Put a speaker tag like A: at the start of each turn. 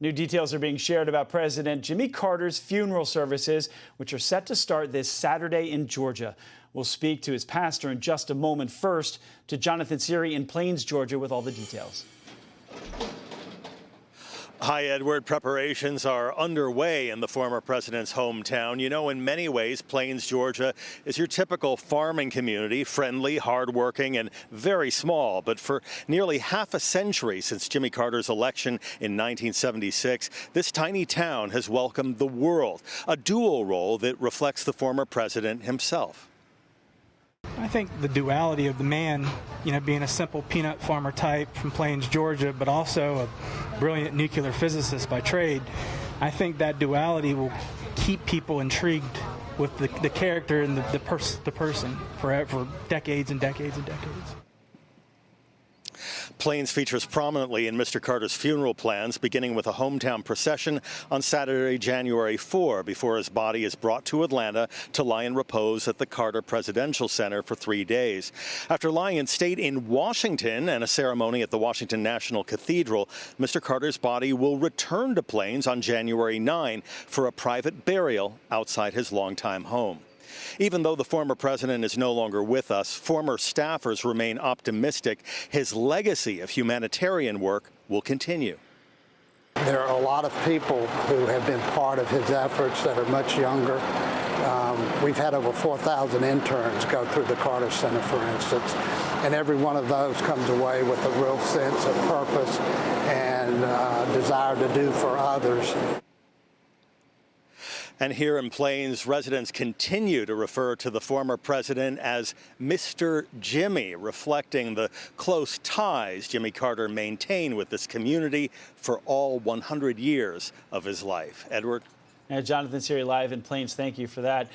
A: New details are being shared about President Jimmy Carter's funeral services, which are set to start this Saturday in Georgia. We'll speak to his pastor in just a moment. First, to Jonathan Siri in Plains, Georgia, with all the details.
B: Hi, Edward. Preparations are underway in the former president's hometown. You know, in many ways, Plains, Georgia is your typical farming community, friendly, hardworking, and very small. But for nearly half a century since Jimmy Carter's election in 1976, this tiny town has welcomed the world, a dual role that reflects the former president himself.
C: I think the duality of the man, being a simple peanut farmer type from Plains, Georgia, but also a brilliant nuclear physicist by trade, I think that duality will keep people intrigued with the character and the person for decades and decades and decades.
B: Plains features prominently in Mr. Carter's funeral plans, beginning with a hometown procession on Saturday, January 4, before his body is brought to Atlanta to lie in repose at the Carter Presidential Center for 3 days. After lying in state in Washington and a ceremony at the Washington National Cathedral, Mr. Carter's body will return to Plains on January 9 for a private burial outside his longtime home. Even though the former president is no longer with us, former staffers remain optimistic his legacy of humanitarian work will continue.
D: There are a lot of people who have been part of his efforts that are much younger. We've had over 4,000 interns go through the Carter Center, for instance, and every one of those comes away with a real sense of purpose and desire to do for others.
B: And here in Plains, residents continue to refer to the former president as Mr. Jimmy, reflecting the close ties Jimmy Carter maintained with this community for all 100 years of his life. Edward?
A: Jonathan Siri live in Plains, thank you for that.